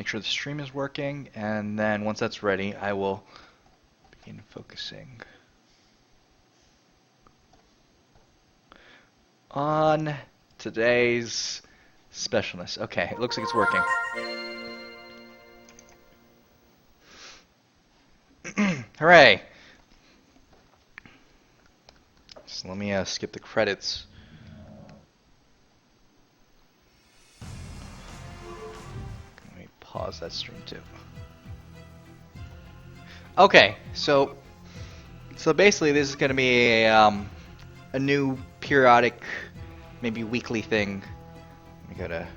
sure the stream is working, and then once that's ready, I will begin focusing on today's specialness. Okay, it looks like it's working. Hooray! So let me skip the credits. Let me pause that stream too. Okay, so basically this is going to be a new periodic, maybe weekly thing. We gotta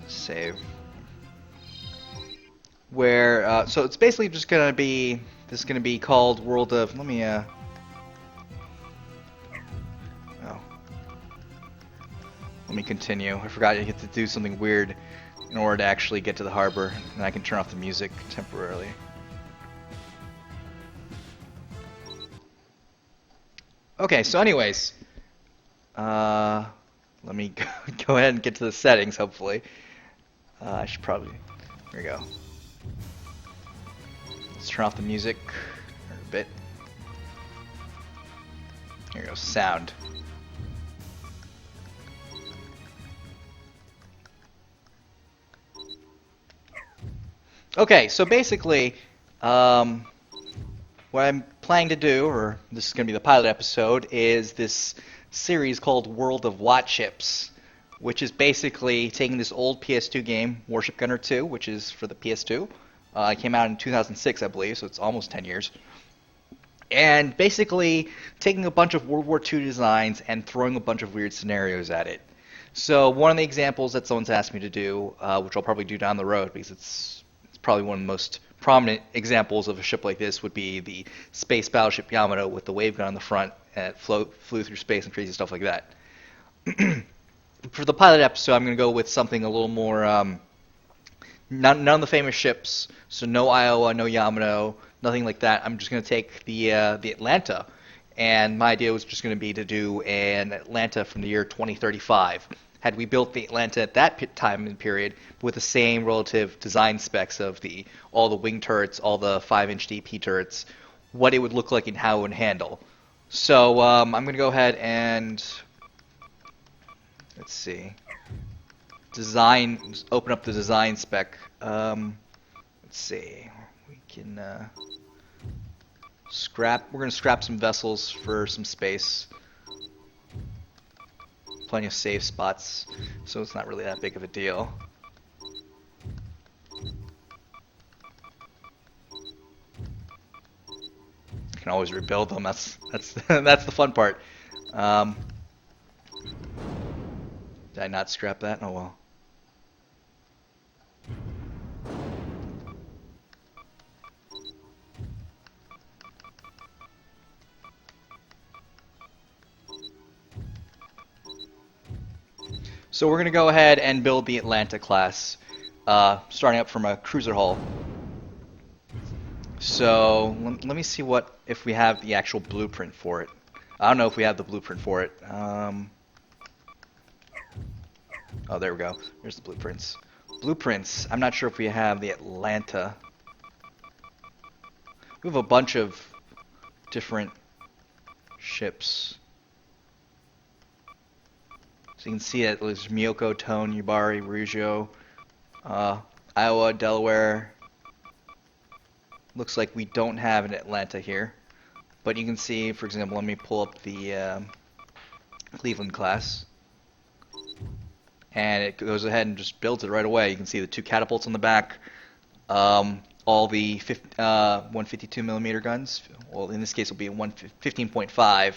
save. Where so it's basically just gonna be called World of. Let me oh. Let me continue. I forgot you get to do something weird in order to actually get to the harbor, and I can turn off the music temporarily. Okay, so anyways, let me go ahead and get to the settings, hopefully. I should probably, here we go. Let's turn off the music a bit. Here goes sound. Okay, so basically, what I'm planning to do, or this is going to be the pilot episode, is this series called World of Watships, which is basically taking this old PS2 game, Warship Gunner 2, which is for the PS2. It came out in 2006, I believe, so it's almost 10 years. And basically taking a bunch of World War II designs and throwing a bunch of weird scenarios at it. So one of the examples that someone's asked me to do, which I'll probably do down the road because it's probably one of the most prominent examples of a ship like this, would be the space battleship Yamato with the wave gun on the front and flew through space and crazy stuff like that. For the pilot episode, I'm going to go with something a little more, none of the famous ships, so no Iowa, no Yamato, nothing like that. I'm just going to take the Atlanta, and my idea was just going to be to do an Atlanta from the year 2035. Had we built the Atlanta at that time and period with the same relative design specs of all the wing turrets, all the 5-inch DP turrets, what it would look like and how it would handle. So I'm going to go ahead and, let's see, open up the design spec. Let's see, we can we're going to scrap some vessels for some space. Plenty of safe spots, so it's not really that big of a deal. You can always rebuild them. That's that's the fun part. Did I not scrap that? Oh well. So we're going to go ahead and build the Atlanta class, starting up from a cruiser hull. So let me see if we have the actual blueprint for it. I don't know if we have the blueprint for it. Oh, there we go. There's the blueprints. Blueprints. I'm not sure if we have the Atlanta. We have a bunch of different ships. So you can see that there's Miyoko, Tone, Yubari, Rugio, Iowa, Delaware. Looks like we don't have an Atlanta here. But you can see, for example, let me pull up the Cleveland class. And it goes ahead and just builds it right away. You can see the 2 catapults on the back. All the 152 millimeter guns. Well, in this case, it'll be 15.5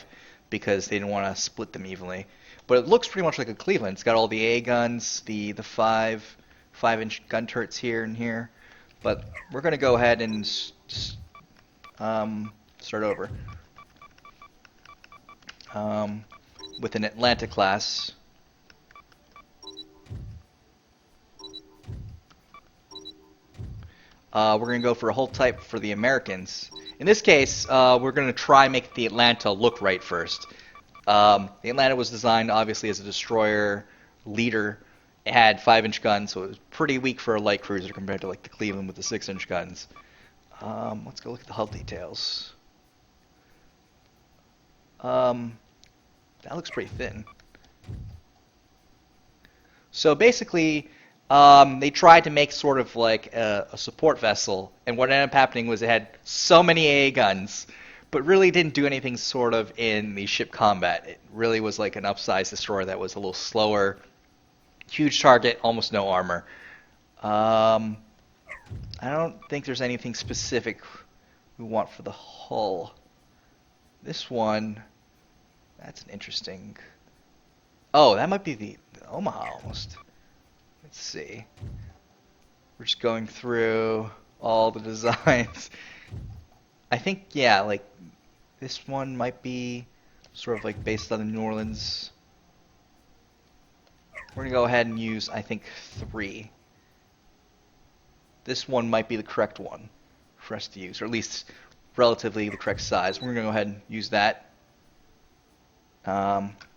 because they didn't want to split them evenly. But it looks pretty much like a Cleveland. It's got all the A guns, the 5-inch gun turrets here and here. But we're going to go ahead and start over with an Atlanta class. We're going to go for a hull type for the Americans. In this case, we're going to try and make the Atlanta look right first. The Atlanta was designed obviously as a destroyer leader, it had 5-inch guns, so it was pretty weak for a light cruiser compared to like the Cleveland with the 6-inch guns. Let's go look at the hull details. That looks pretty thin. So basically, they tried to make sort of like a support vessel, and what ended up happening was it had so many AA guns, but really didn't do anything sort of in the ship combat. It really was like an upsized destroyer that was a little slower, huge target, almost no armor. I don't think there's anything specific we want for the hull. This one, that's an interesting... Oh, that might be the Omaha almost. Let's see. We're just going through all the designs. I think, yeah, like this one might be sort of like based on the New Orleans. We're going to go ahead and use, I think, 3. This one might be the correct one for us to use, or at least relatively the correct size. We're going to go ahead and use that.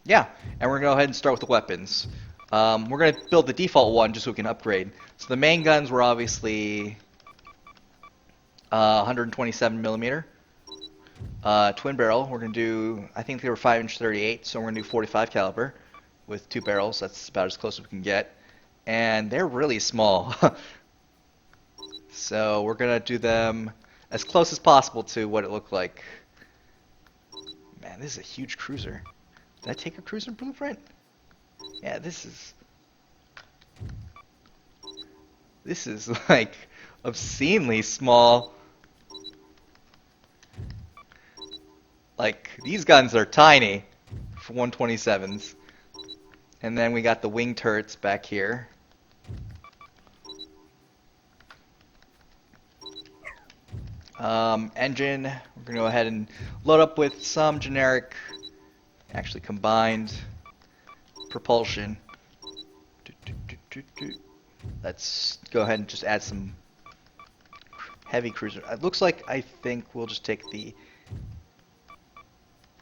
Yeah, and we're going to go ahead and start with the weapons. We're going to build the default one just so we can upgrade. So the main guns were obviously 127 millimeter. Twin barrel, we're going to do, I think they were 5-inch 38, so we're going to do 45 caliber with 2 barrels. That's about as close as we can get. And they're really small. So we're going to do them as close as possible to what it looked like. Man, this is a huge cruiser. Did I take a cruiser blueprint? Yeah, this is like obscenely small. Like, these guns are tiny for 127s. And then we got the wing turrets back here. Engine, we're going to go ahead and load up with some generic, actually combined propulsion. Let's go ahead and just add some heavy cruiser. It looks like I think we'll just take the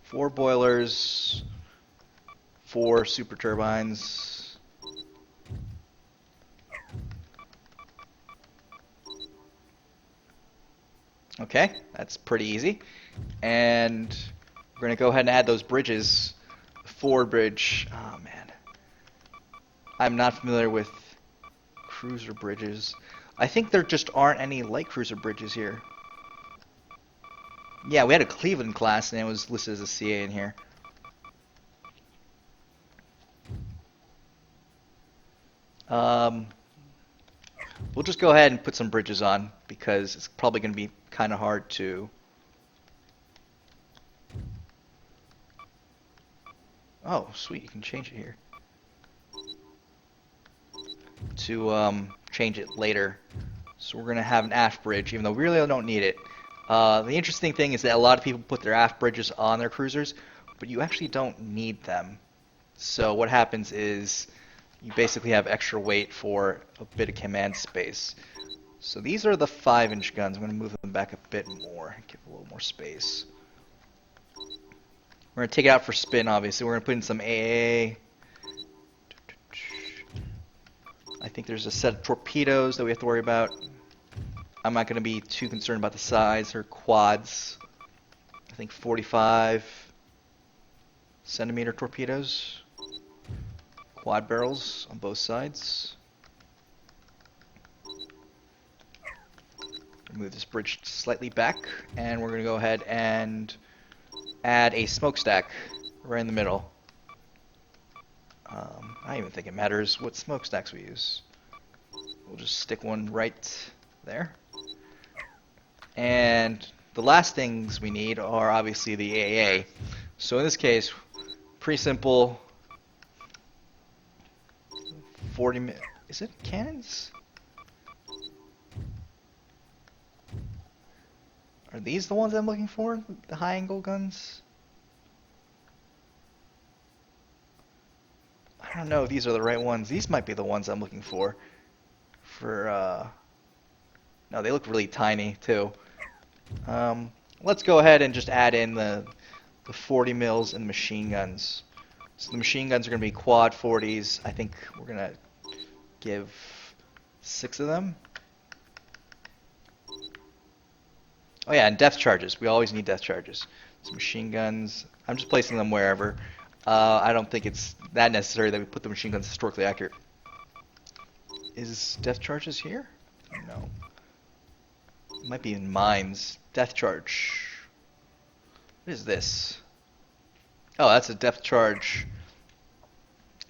4 boilers, 4 super turbines. Okay, that's pretty easy. And we're going to go ahead and add those bridges. Forward bridge. Oh, man. I'm not familiar with cruiser bridges. I think there just aren't any light cruiser bridges here. Yeah, we had a Cleveland class and it was listed as a CA in here. We'll just go ahead and put some bridges on because it's probably going to be kind of hard to... Oh, sweet, you can change it here. To change it later. So we're going to have an aft bridge, even though we really don't need it. The interesting thing is that a lot of people put their aft bridges on their cruisers, but you actually don't need them. So what happens is you basically have extra weight for a bit of command space. So these are the 5-inch guns. I'm going to move them back a bit more, give a little more space. We're going to take it out for spin, obviously. We're going to put in some AA. I think there's a set of torpedoes that we have to worry about. I'm not going to be too concerned about the size. They're quads. I think 45 centimeter torpedoes. Quad barrels on both sides. Move this bridge slightly back, and we're going to go ahead and add a smokestack right in the middle. I don't even think it matters what smokestacks we use. We'll just stick one right there. And the last things we need are obviously the AA. So in this case, pretty simple. 40 is it cannons? Are these the ones I'm looking for? The high angle guns? I don't know if these are the right ones. These might be the ones I'm looking for. No, they look really tiny too. Let's go ahead and just add in the 40 mils and machine guns. So the machine guns are going to be quad 40s. I think we're going to give 6 of them. Oh yeah, and depth charges. We always need depth charges. So machine guns. I'm just placing them wherever. I don't think it's that necessary that we put the machine guns historically accurate. Is depth charges here? No. It might be in mines. Depth charge. What is this? Oh, that's a depth charge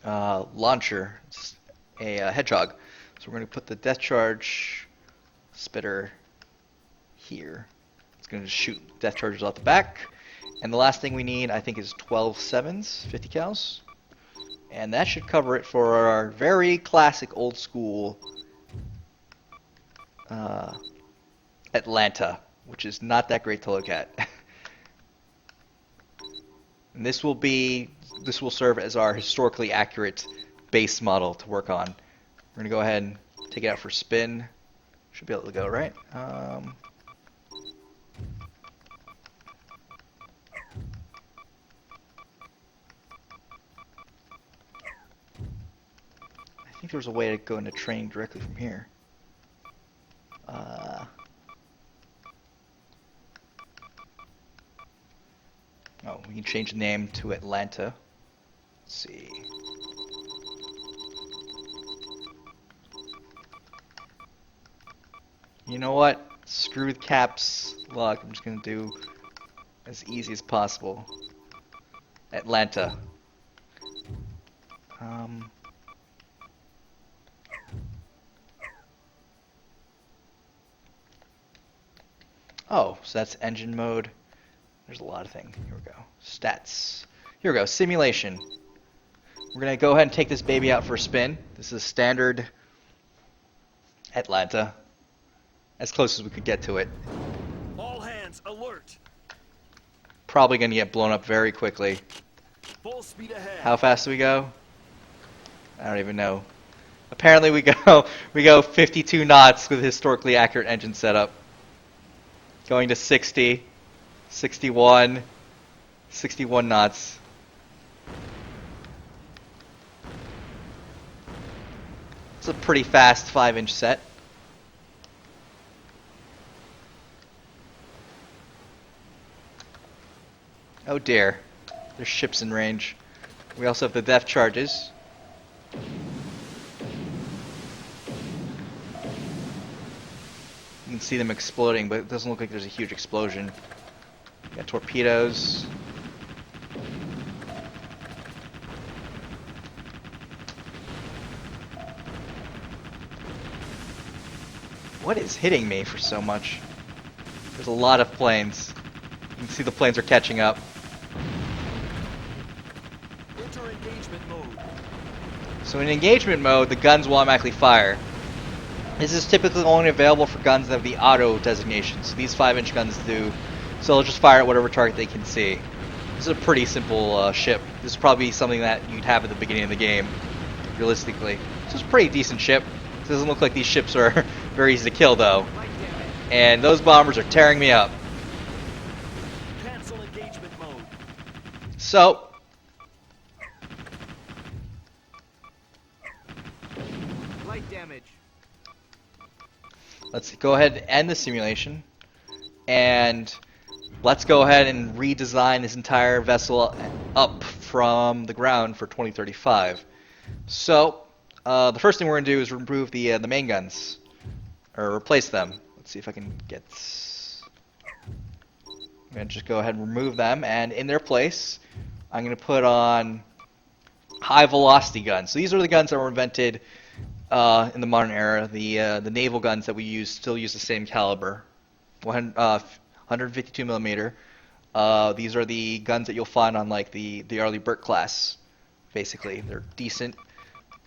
launcher. It's a hedgehog. So we're going to put the depth charge spitter here. It's going to shoot depth charges off the back. And the last thing we need, I think, is 12 7s, 50 cals. And that should cover it for our very classic old school Atlanta, which is not that great to look at. And this will serve as our historically accurate base model to work on. We're gonna go ahead and take it out for spin. Should be able to go, right? I think there's a way to go into training directly from here. Oh, we can change the name to Atlanta. Let's see. You know what? Screw with caps lock. I'm just gonna do as easy as possible. Atlanta. Oh, so that's engine mode. There's a lot of things. Here we go. Stats. Here we go. Simulation. We're going to go ahead and take this baby out for a spin. This is standard Atlanta. As close as we could get to it. All hands alert. Probably going to get blown up very quickly. Full speed ahead. How fast do we go? I don't even know. Apparently we go 52 knots with historically accurate engine setup. Going to 60, 61, 61 knots. It's a pretty fast 5-inch set. Oh dear, there's ships in range. We also have the depth charges. You can see them exploding, but it doesn't look like there's a huge explosion. Got torpedoes. What is hitting me for so much? There's a lot of planes. You can see the planes are catching up. Enter engagement mode. So in engagement mode, the guns will automatically fire. This is typically only available for guns that have the auto designation. So these 5-inch guns do. So they'll just fire at whatever target they can see. This is a pretty simple ship. This is probably something that you'd have at the beginning of the game, realistically. This is a pretty decent ship. It doesn't look like these ships are very easy to kill, though. And those bombers are tearing me up. Cancel engagement mode. So, Light damage. let's go ahead and end the simulation. And let's go ahead and redesign this entire vessel up from the ground for 2035. So, the first thing we're going to do is remove the main guns. Or replace them. Let's see if I can get... I'm going to just go ahead and remove them. And in their place, I'm going to put on high velocity guns. So these are the guns that were invented in the modern era. The naval guns that we use still use the same caliber. 152 millimeter. These are the guns that you'll find on like the Arleigh Burke class. Basically, they're decent.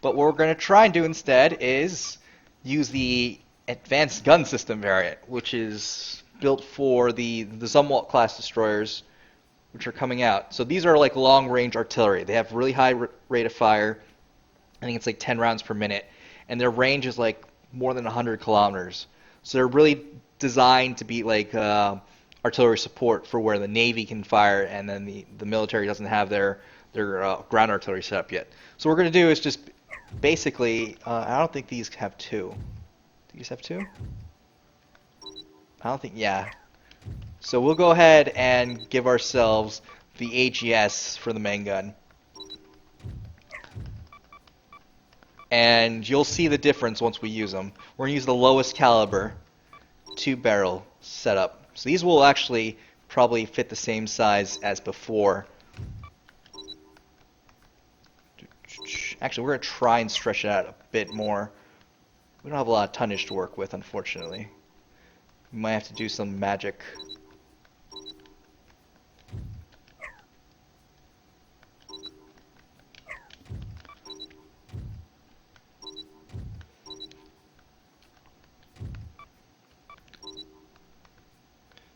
But what we're going to try and do instead is use the advanced gun system variant, which is built for the Zumwalt class destroyers, which are coming out. So these are like long range artillery. They have really high rate of fire. I think it's like 10 rounds per minute, and their range is like more than 100 kilometers. So they're really designed to be like artillery support for where the Navy can fire, and then the military doesn't have their ground artillery set up yet. So what we're going to do is just basically, I don't think these have two. Do these have two? I don't think, yeah. So we'll go ahead and give ourselves the AGS for the main gun. And you'll see the difference once we use them. We're going to use the lowest caliber 2-barrel setup. So these will actually probably fit the same size as before. Actually, we're going to try and stretch it out a bit more. We don't have a lot of tonnage to work with, unfortunately. We might have to do some magic.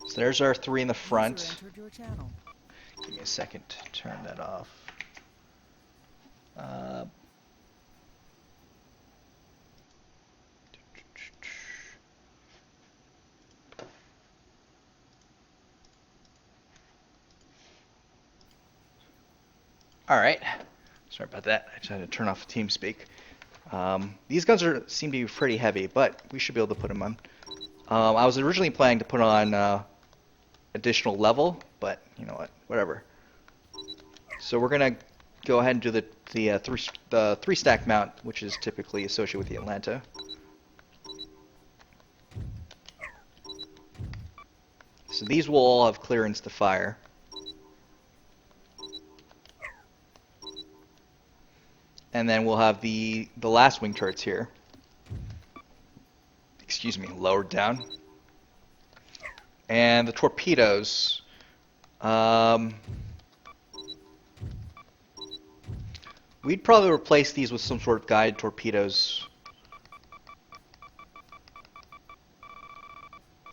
So there's our 3 in the front. Give me a second to turn that off. Alright, sorry about that. I just had to turn off TeamSpeak. These guns seem to be pretty heavy, but we should be able to put them on. I was originally planning to put on additional level, but you know what, whatever. So we're gonna go ahead and do the three stack mount, which is typically associated with the Atlanta. So these will all have clearance to fire. And then we'll have the last wing turrets here. Excuse me, lowered down. And the torpedoes. We'd probably replace these with some sort of guided torpedoes.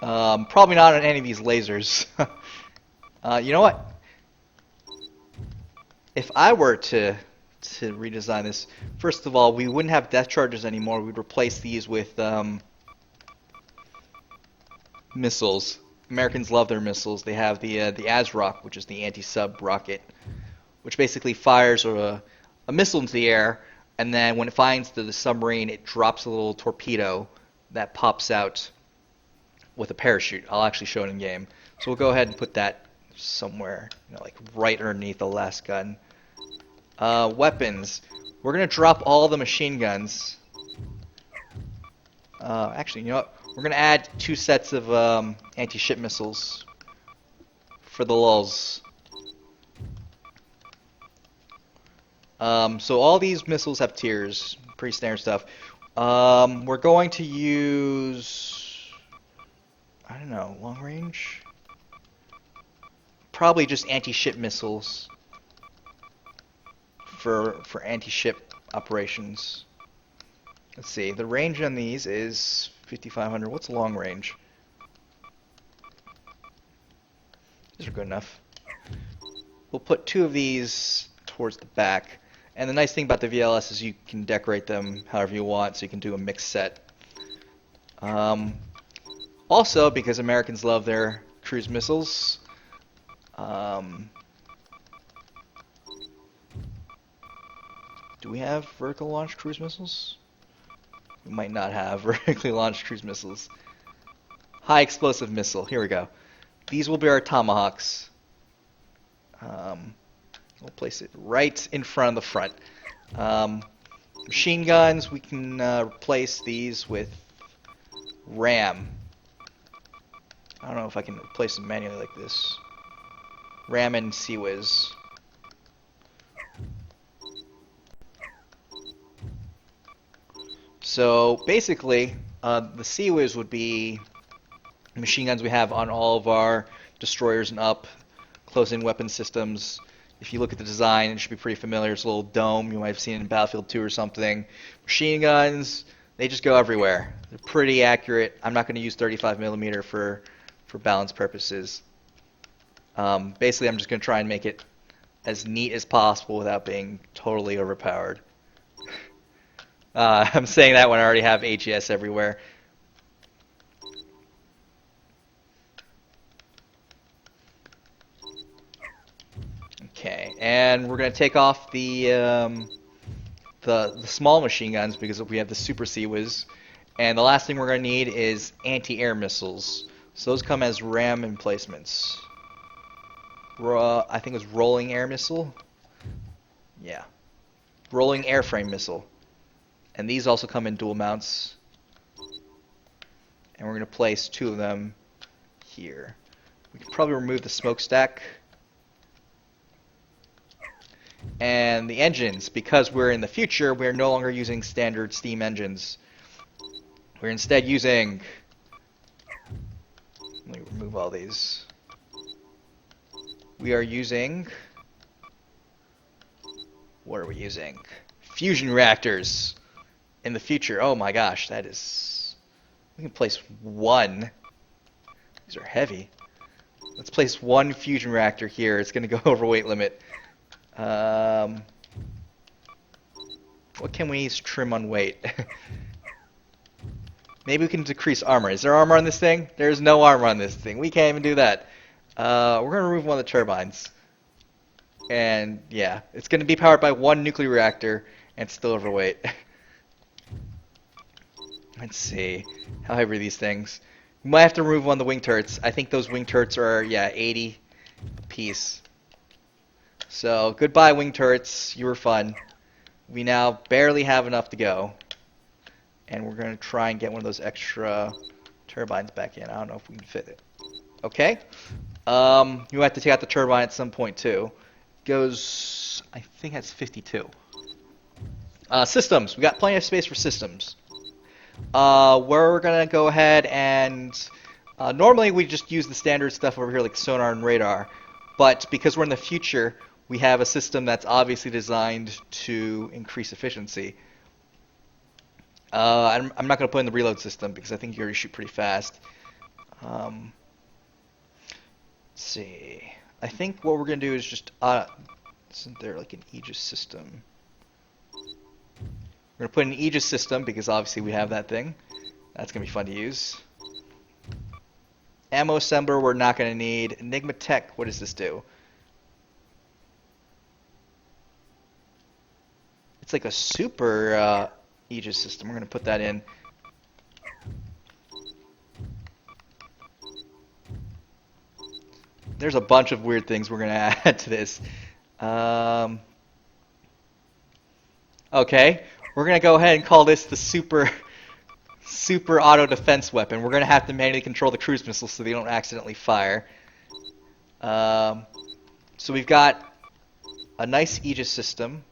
Probably not on any of these lasers. You know what? If I were to redesign this, first of all, we wouldn't have death charges anymore. We'd replace these with missiles. Americans love their missiles. They have the ASROC, which is the anti-sub rocket, which basically fires a missile into the air, and then when it finds the submarine, it drops a little torpedo that pops out with a parachute. I'll actually show it in game. So we'll go ahead and put that somewhere, like right underneath the last gun. Weapons. We're going to drop all the machine guns. Actually, you know what? We're going to add 2 sets of anti-ship missiles for the lulz. So all these missiles have tiers. Pretty standard stuff. We're going to use, I don't know, long range? Probably just anti-ship missiles for anti-ship operations. Let's see, the range on these is 5,500. What's long range? These are good enough. We'll put 2 of these towards the back. And the nice thing about the VLS is you can decorate them however you want, so you can do a mixed set. Also, because Americans love their cruise missiles, do we have vertical launch cruise missiles? We might not have vertically launched cruise missiles. High explosive missile. Here we go. These will be our Tomahawks. We'll place it right in front of the front. Machine guns, we can replace these with RAM. I don't know if I can replace them manually like this. RAM and CWIS. So basically, the CWIS would be machine guns we have on all of our destroyers and up, close-in weapon systems. If you look at the design, it should be pretty familiar. It's a little dome you might have seen in Battlefield 2 or something. Machine guns, they just go everywhere. They're pretty accurate. I'm not going to use 35mm for balance purposes. Basically, I'm just going to try and make it as neat as possible without being totally overpowered. I'm saying that when I already have AGS everywhere. Okay, and we're going to take off the the small machine guns because we have the Super Sea-Wiz. And the last thing we're going to need is anti-air missiles. So those come as RAM emplacements. I think it was rolling air missile. Yeah. Rolling airframe missile. And these also come in dual mounts. And we're going to place 2 of them here. We can probably remove the smokestack. And the engines, because we're in the future, we're no longer using standard steam engines. We're instead using... Let me remove all these. We are using... What are we using? Fusion reactors in the future. Oh my gosh, that is... We can place 1. These are heavy. Let's place 1 fusion reactor here. It's going to go over weight limit. What can we trim on weight? Maybe we can decrease armor. Is there armor on this thing? There's no armor on this thing. We can't even do that. We're going to remove one of the turbines. And yeah, it's going to be powered by 1 nuclear reactor and still overweight. Let's see. How heavy are these things? We might have to remove one of the wing turrets. I think those wing turrets are, yeah, 80 apiece. So, goodbye wing turrets. You were fun. We now barely have enough to go. And we're going to try and get one of those extra turbines back in. I don't know if we can fit it. Okay. You have to take out the turbine at some point too. Goes, I think that's 52. Systems. We got plenty of space for systems. We're going to go ahead and... normally we just use the standard stuff over here like sonar and radar. But because we're in the future, we have a system that's obviously designed to increase efficiency. I'm not going to put in the reload system because I think you already shoot pretty fast. Let's see. I think what we're going to do is just... isn't there like an Aegis system? We're going to put in an Aegis system because obviously we have that thing. That's going to be fun to use. Ammo assembler we're not going to need. Enigma Tech, what does this do? It's like a super Aegis system. We're going to put that in. There's a bunch of weird things we're going to add to this. Okay, we're going to go ahead and call this the super auto defense weapon. We're going to have to manually control the cruise missiles so they don't accidentally fire. So we've got a nice Aegis system.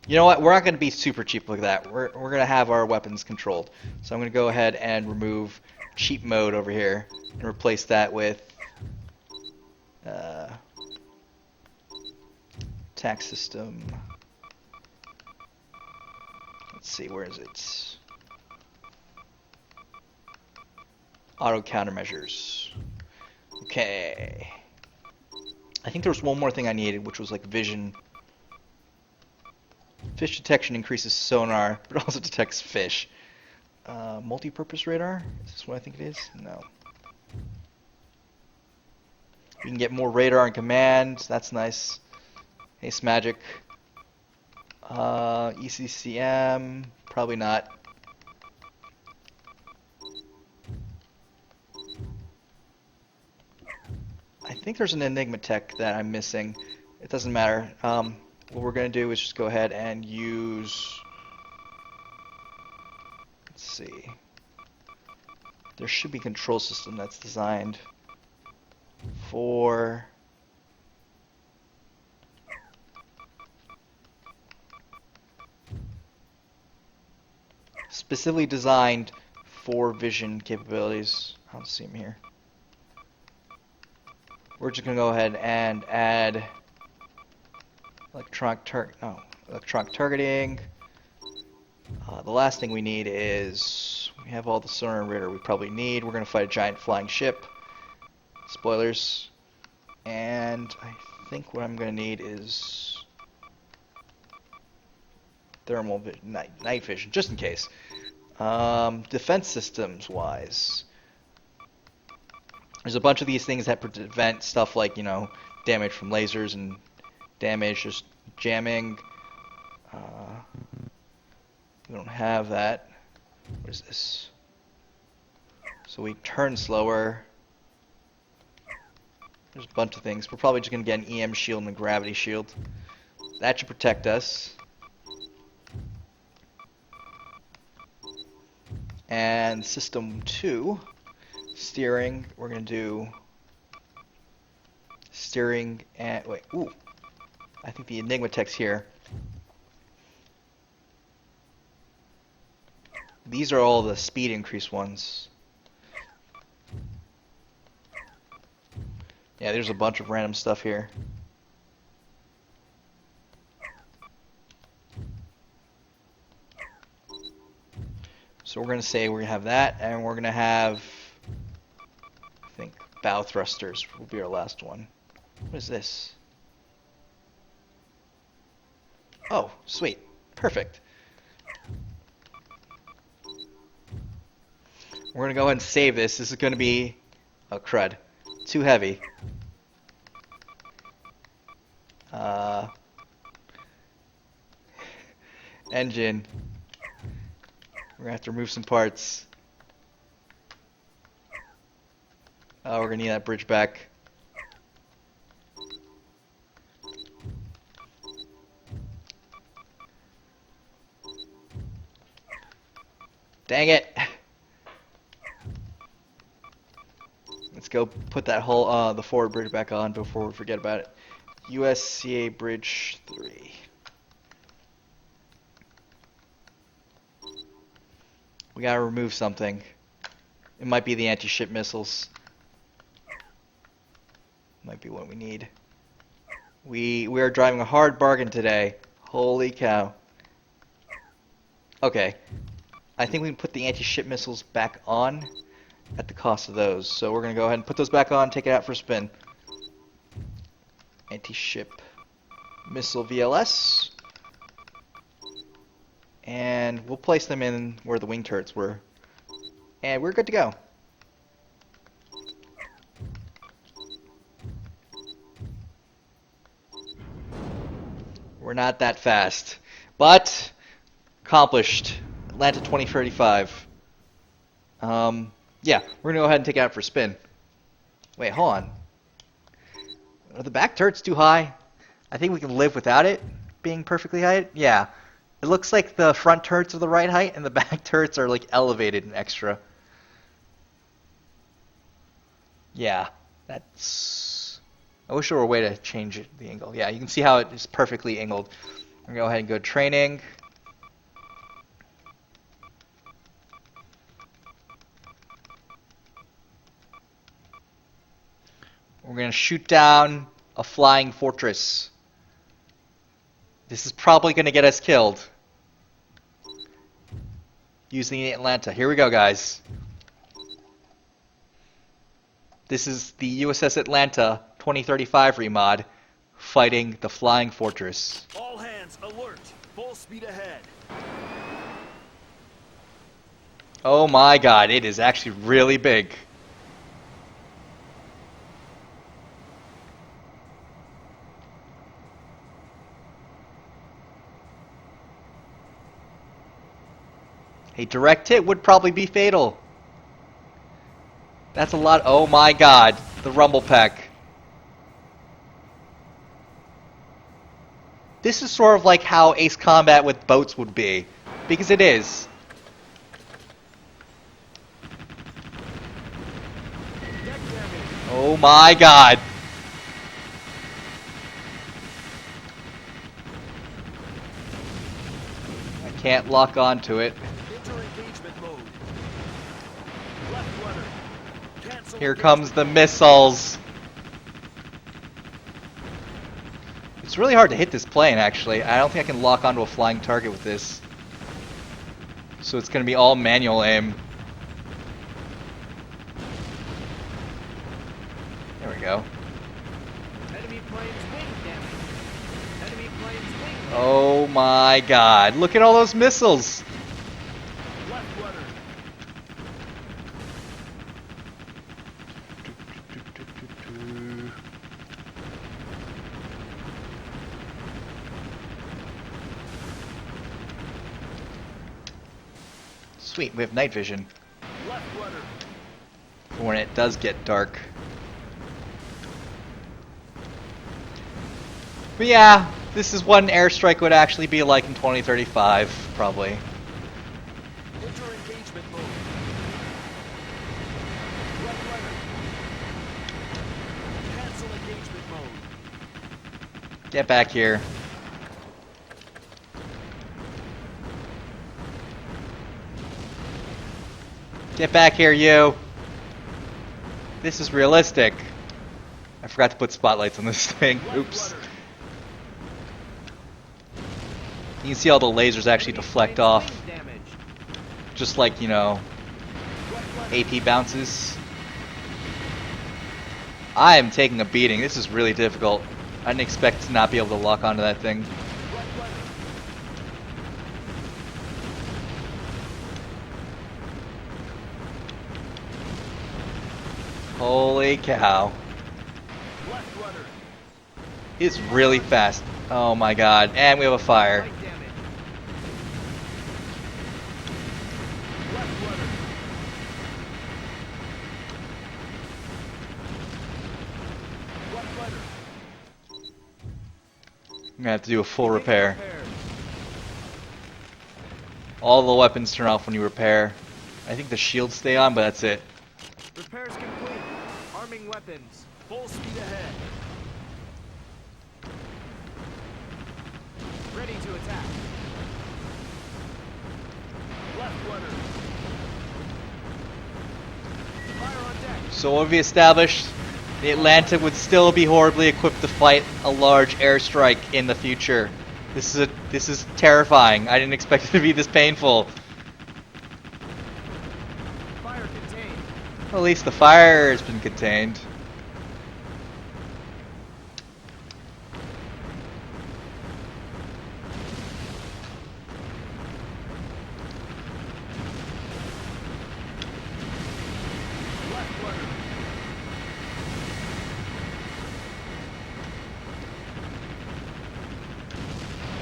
You know what? We're not going to be super cheap like that. We're going to have our weapons controlled. So I'm going to go ahead and remove cheap mode over here and replace that with attack system. Let's see, where is it? Auto countermeasures. Okay. I think there was one more thing I needed, which was like vision. Fish detection increases sonar, but also detects fish. Multi-purpose radar? Is this what I think it is? No. We can get more radar and command. That's nice. Haste magic. ECCM. Probably not. I think there's an Enigma Tech that I'm missing. It doesn't matter. What we're going to do is just go ahead and use... Let's see. There should be a control system that's designed for... specifically designed for vision capabilities. I don't see them here. We're just going to go ahead and add electronic targeting. The last thing we need is, we have all the sonar and radar we probably need. We're going to fight a giant flying ship. Spoilers. And I think what I'm going to need is thermal vision, night vision, just in case. Defense systems wise, there's a bunch of these things that prevent stuff like, you know, damage from lasers and damage just Jamming. We don't have that. What is this? So we turn slower. There's a bunch of things. We're probably just going to get an EM shield and a gravity shield. That should protect us. And system 2, steering, we're going to do steering and, wait, ooh, I think the Enigma tech's here. These are all the speed increase ones. Yeah, there's a bunch of random stuff here. So we're going to say we're going to have that, and we're going to have, I think, bow thrusters will be our last one. What is this? Oh, sweet. Perfect. We're going to go ahead and save this. This is going to be, oh crud, too heavy. Engine. We're going to have to remove some parts. Oh, we're going to need that bridge back. Dang it! Let's go put that whole, the forward bridge back on before we forget about it. USCA Bridge 3. We gotta remove something. It might be the anti-ship missiles. Might be what we need. We are driving a hard bargain today. Holy cow. Okay. I think we can put the anti-ship missiles back on at the cost of those. So we're going to go ahead and put those back on, take it out for a spin. Anti-ship missile VLS. And we'll place them in where the wing turrets were. And we're good to go. We're not that fast. But, accomplished. Atlanta 2035. Yeah, we're going to go ahead and take it out for a spin. Wait, hold on. Are the back turrets too high? I think we can live without it being perfectly high. Yeah. It looks like the front turrets are the right height and the back turrets are like elevated and extra. Yeah, that's... I wish there were a way to change it, the angle. Yeah, you can see how it is perfectly angled. We're going to go ahead and go training. We're going to shoot down a flying fortress. This is probably going to get us killed. Using the Atlanta. Here we go, guys. This is the USS Atlanta 2035 remod fighting the flying fortress. All hands alert. Full speed ahead. Oh my god, it is actually really big. A direct hit would probably be fatal. That's a lot. Oh my god, the rumble pack. This is sort of like how Ace Combat with boats would be. Because it is. Deck damage. Oh my god. I can't lock onto it. Enter engagement mode. Left rudder. Cancel Here engagement. comes the missiles. It's really hard to hit this plane, actually. I don't think I can lock onto a flying target with this. So it's going to be all manual aim. There we go. Enemy planes wing damage. Enemy planes wing damage. Oh my god. Look at all those missiles. Left rudder. Sweet, we have night vision Left rudder. for when it does get dark. But yeah, this is what an airstrike would actually be like in 2035, probably. Enter engagement mode. Left rudder. Cancel engagement mode. Get back here. Get back here, you! This is realistic. I forgot to put spotlights on this thing. Oops. You can see all the lasers actually deflect off. Just like, you know, AP bounces. I am taking a beating. This is really difficult. I didn't expect to not be able to lock onto that thing. Holy cow. It's really fast. Oh my god. And we have a fire. I'm gonna have to do a full repair. All the weapons turn off when you repair. I think the shields stay on, but that's it. Repairs complete. Arming weapons. Full speed ahead. Ready to attack. Left rudder. Fire on deck. So what have we established? The Atlanta would still be horribly equipped to fight a large airstrike in the future. This is terrifying. I didn't expect it to be this painful. Fire contained. Well, at least the fire has been contained. Left rudder.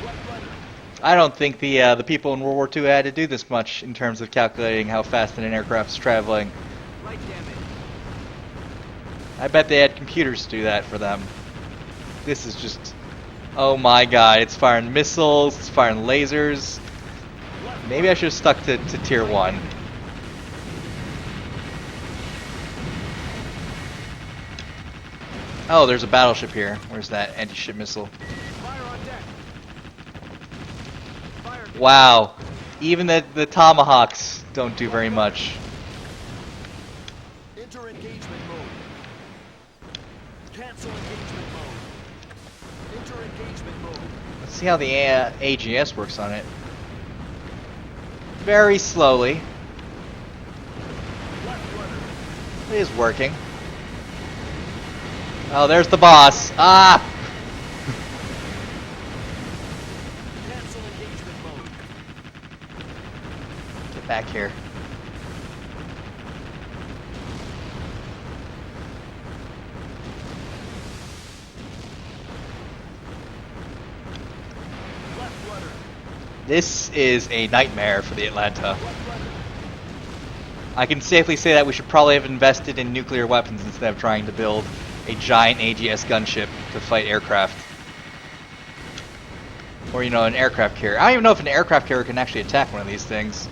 Left rudder. I don't think the people in World War II had to do this much in terms of calculating how fast an aircraft is traveling. Light damage. I bet they had computers to do that for them. This is just... Oh my god, it's firing missiles, it's firing lasers. Maybe I should have stuck to tier 1. Oh, there's a battleship here. Where's that anti-ship missile? Fire on deck. Fire contained. Wow. Even the Tomahawks don't do very much. Enter engagement mode. Cancel engagement mode. Enter engagement mode. Let's see how the AGS works on it. Very slowly. Left rudder. It is working. Oh, there's the boss. Ah! Cancel engagement mode. Get back here. Left rudder. This is a nightmare for the Atlanta. Left rudder. I can safely say that we should probably have invested in nuclear weapons instead of trying to build a giant AGS gunship to fight aircraft. Or, you know, an aircraft carrier. I don't even know if an aircraft carrier can actually attack one of these things.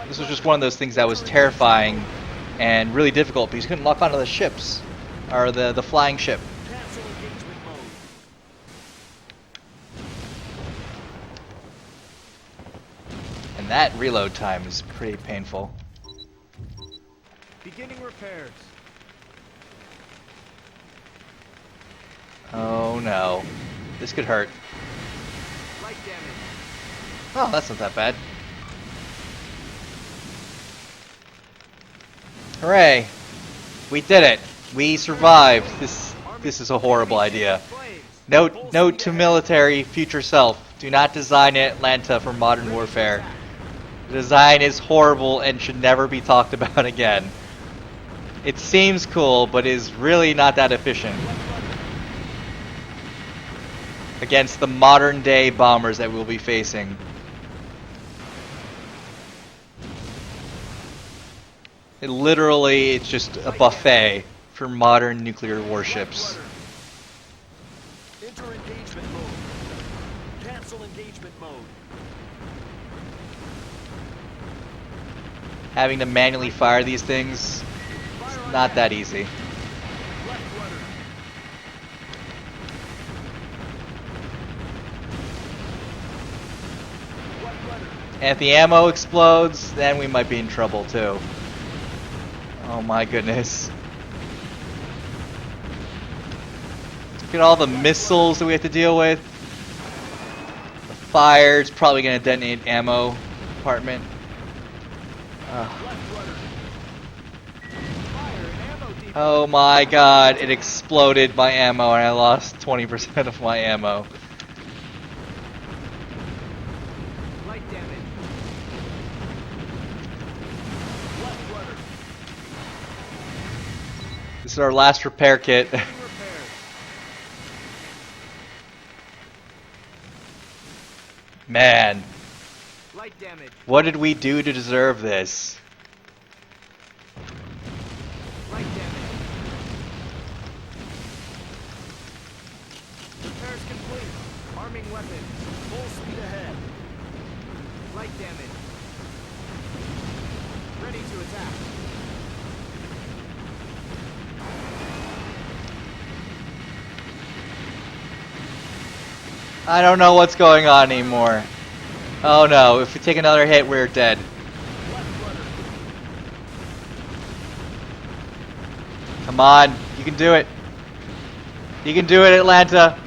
This was just one of those things that was terrifying and really difficult because you couldn't lock onto the ships. Or the flying ship. Cancel engagement mode. And that reload time is pretty painful. Beginning repairs. Oh no. This could hurt. Light damage. Oh, that's not that bad. Hooray! We did it! We survived! This is a horrible idea. Note to military future self. Do not design an Atlanta for modern warfare. The design is horrible and should never be talked about again. It seems cool, but is really not that efficient against the modern day bombers that we'll be facing. It's just a buffet for modern nuclear warships. Enter engagement mode. Cancel engagement mode. Having to manually fire these things, it's not that easy. Left rudder. Left rudder. And if the ammo explodes, then we might be in trouble too. Oh my goodness. Look at all the missiles that we have to deal with. The fire's probably going to detonate ammo compartment. Left rudder. Fire ammo depot. Oh my god, it exploded my ammo and I lost 20% of my ammo. Light damage. Left rudder. This is our last repair kit. Being repaired. Man, Light damage. what did we do to deserve this? Light damage. Repairs complete. Arming weapon. Full speed ahead. Light damage. Ready to attack. I don't know what's going on anymore. Oh no, if we take another hit, we're dead. Left rudder. Come on, you can do it. You can do it, Atlanta. Left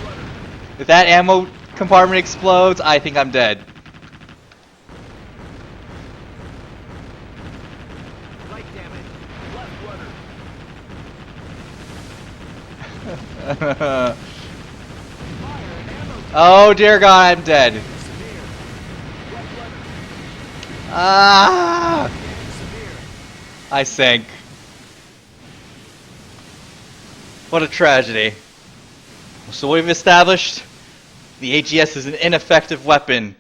rudder. If that ammo compartment explodes, I think I'm dead. Light damage. Left rudder. Fire ammo depot. Oh dear God, I'm dead. Severe. Left rudder. Ah! Damage severe. I sank. What a tragedy. So we've established the AGS is an ineffective weapon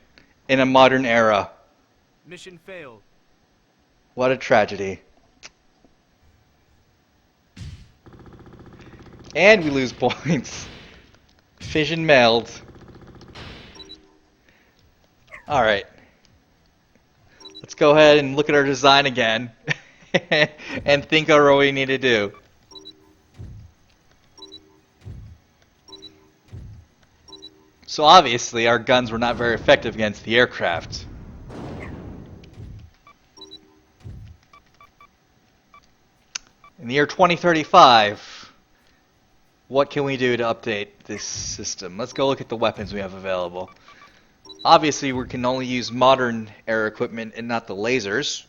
in a modern era. Mission failed. What a tragedy. And we lose points. Fission meld. Alright. Let's go ahead and look at our design again. And think of what we need to do. So obviously our guns were not very effective against the aircraft. In the year 2035, what can we do to update this system? Let's go look at the weapons we have available. Obviously, we can only use modern era equipment and not the lasers.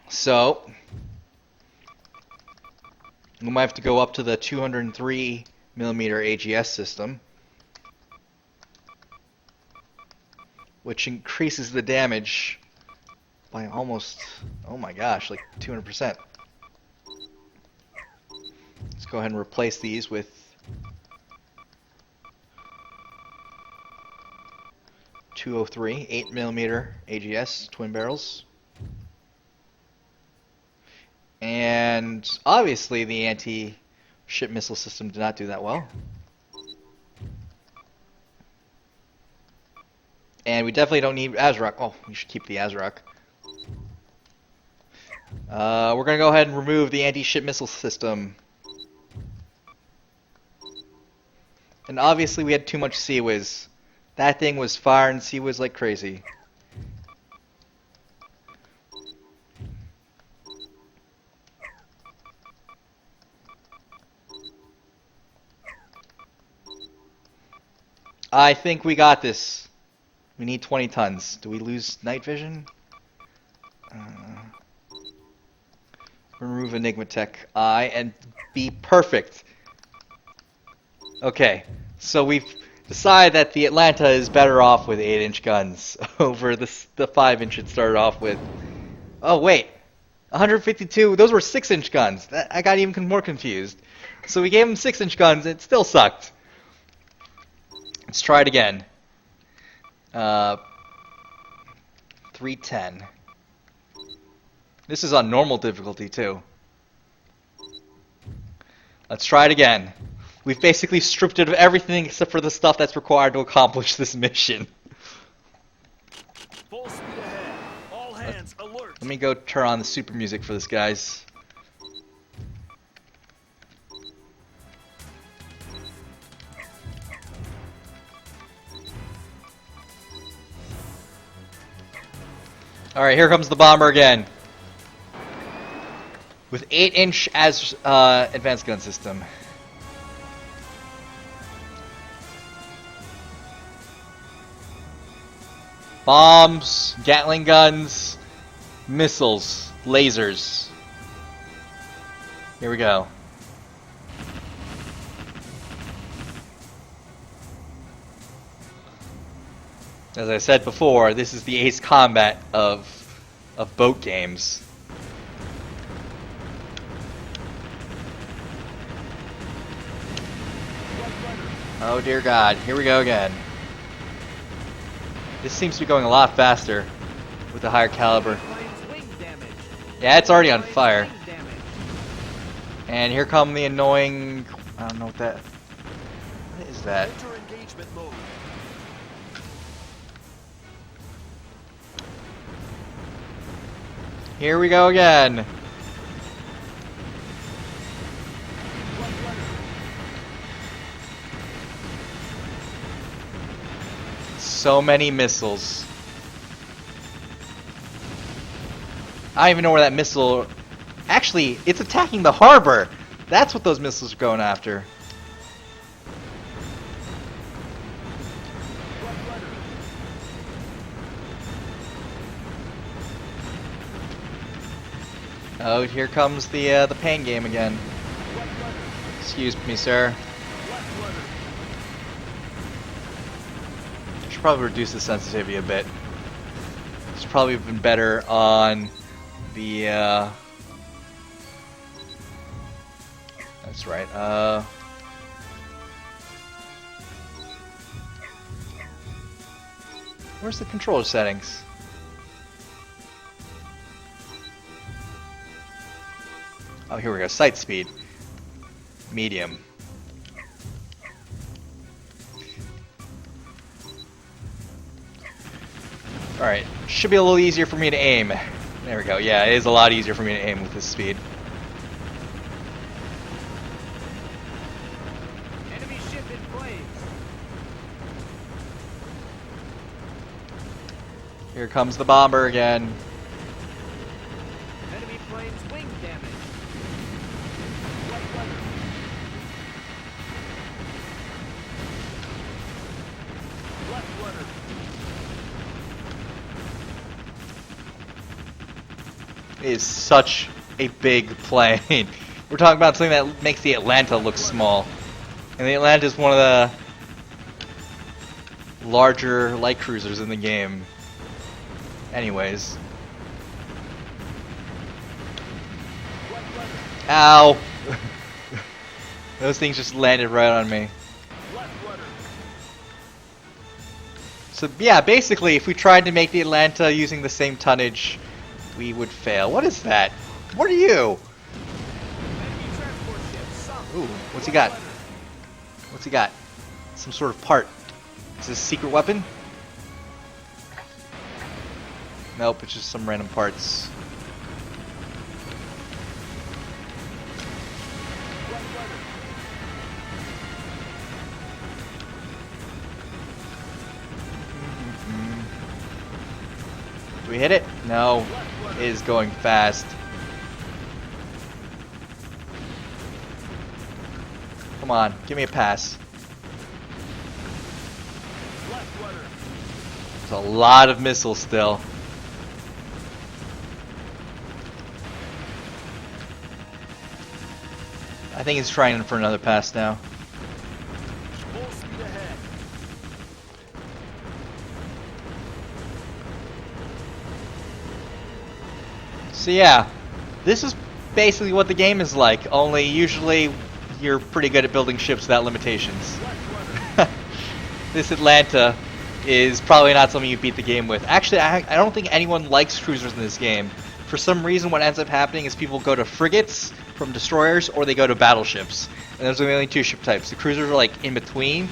So, we might have to go up to the 203 millimeter AGS system, which increases the damage by almost, oh my gosh, like 200%. Let's go ahead and replace these with 203 8mm AGS twin barrels. And obviously the anti-ship missile system did not do that well. And we definitely don't need ASROC. Oh, we should keep the ASROC. We're going to go ahead and remove the anti-ship missile system. And obviously we had too much CWIS. That thing was firing CWIS like crazy. I think we got this. We need 20 tons. Do we lose night vision? Remove Enigma Tech I and be perfect. Okay, so we've decided that the Atlanta is better off with 8-inch guns over the 5-inch it started off with. Oh wait, 152. Those were 6-inch guns. I got even more confused. So we gave them 6-inch guns. It still sucked. Let's try it again. Uh, 310. This is on normal difficulty too. Let's try it again. We've basically stripped it of everything except for the stuff that's required to accomplish this mission. Full speed ahead. All hands alert. Let me go turn on the super music for this, guys. Alright, here comes the bomber again. With 8-inch as advanced gun system. Bombs, Gatling guns, missiles, lasers. Here we go. As I said before, this is the Ace Combat of boat games. Oh dear God, here we go again. This seems to be going a lot faster with the higher caliber. Yeah, it's already on fire. And here come the annoying... I don't know what that... What is that? Enter engagement mode. Here we go again. So many missiles. I don't even know where that missile... Actually, it's attacking the harbor. That's what those missiles are going after. Oh, here comes the pain game again. Excuse me, sir. Should probably reduce the sensitivity a bit. It's probably been better on the that's right. Where's the controller settings? Oh, here we go. Sight speed. Medium. Alright. Should be a little easier for me to aim. There we go. Yeah, it is a lot easier for me to aim with this speed. Enemy ship in flames. Here comes the bomber again. Enemy planes wing damage. Left rudder. It is such a big plane. We're talking about something that makes the Atlanta look small. And the Atlanta is one of the larger light cruisers in the game. Anyways. Ow! Those things just landed right on me. Left rudder. So yeah, basically if we tried to make the Atlanta using the same tonnage, we would fail. What is that? What are you? Enemy transport ship sunk. Ooh, what's he got? What's he got? Some sort of part. Is this a secret weapon? Nope, it's just some random parts. Do we hit it? No. It is going fast. Come on, give me a pass. Left rudder. There's a lot of missiles still. I think he's trying for another pass now. Full speed ahead. So yeah, this is basically what the game is like, only usually you're pretty good at building ships without limitations. Left rudder. This Atlanta is probably not something you beat the game with. Actually, I don't think anyone likes cruisers in this game. For some reason, what ends up happening is people go to frigates from destroyers, or they go to battleships. And those are the only two ship types. The cruisers are like in between,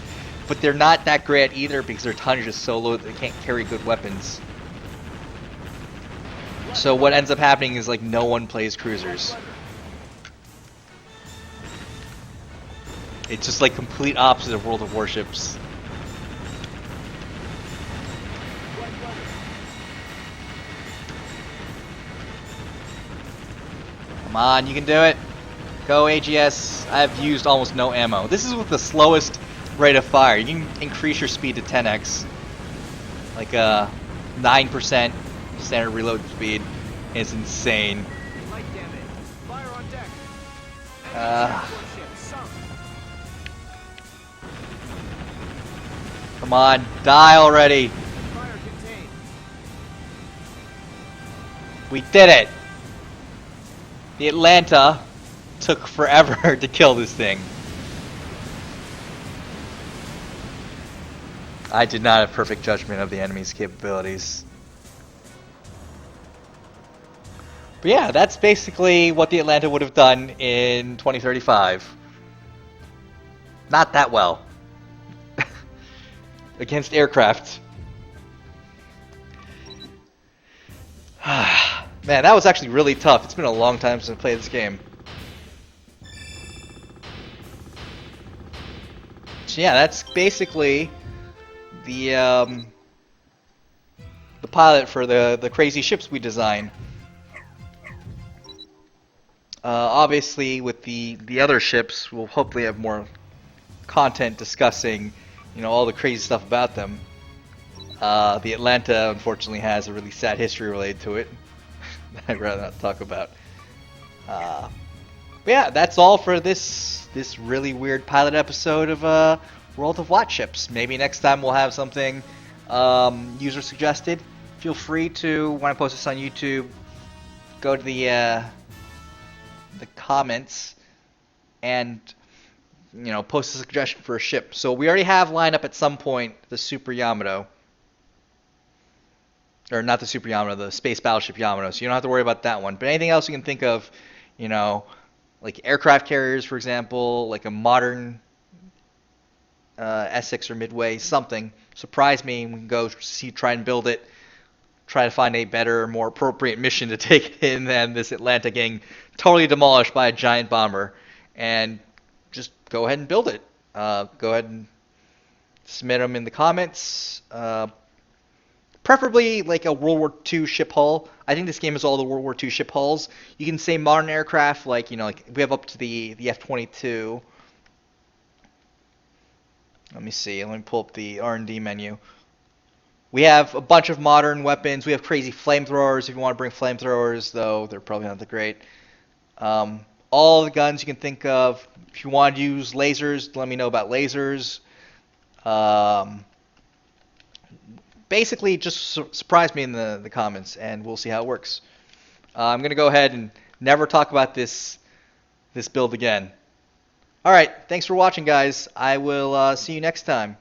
but they're not that great at either because their tonnage is so low that they can't carry good weapons. So what ends up happening is like no one plays cruisers. It's just like complete opposite of World of Warships. Come on, you can do it. Go AGS. I've used almost no ammo. This is with the slowest rate of fire. You can increase your speed to 10x. Like 9% standard reload speed. It's insane. Light damage. Fire on deck. Warship sunk. Come on, die already. Fire contained. We did it. The Atlanta took forever to kill this thing. I did not have perfect judgment of the enemy's capabilities. But yeah, that's basically what the Atlanta would have done in 2035. Not that well. Against aircraft. Man, that was actually really tough. It's been a long time since I played this game. So yeah, that's basically the pilot for the crazy ships we design. Obviously, with the other ships, we'll hopefully have more content discussing, you know, all the crazy stuff about them. The Atlanta, unfortunately, has a really sad history related to it. I'd rather not talk about. But yeah, that's all for this really weird pilot episode of World of Watships. Maybe next time we'll have something user suggested. Feel free to, when I post this on YouTube, go to the comments and, you know, post a suggestion for a ship. So we already have lined up at some point the Super Yamato. Or not the Super Yamato, the Space Battleship Yamato. So you don't have to worry about that one. But anything else you can think of, you know, like aircraft carriers, for example, like a modern Essex or Midway, something. Surprise me, we can go try and build it. Try to find a better, more appropriate mission to take in than this Atlanta getting totally demolished by a giant bomber. And just go ahead and build it. Go ahead and submit them in the comments. Preferably like a World War II ship hull. I think this game is all the World War II ship hulls. You can say modern aircraft, like, you know, like we have up to the F-22. Let me see. Let me pull up the R&D menu. We have a bunch of modern weapons. We have crazy flamethrowers. If you want to bring flamethrowers, though, they're probably not that great. All the guns you can think of. If you want to use lasers, let me know about lasers. Basically, just surprise me in the comments, and we'll see how it works. I'm going to go ahead and never talk about this build again. All right, thanks for watching, guys. I will see you next time.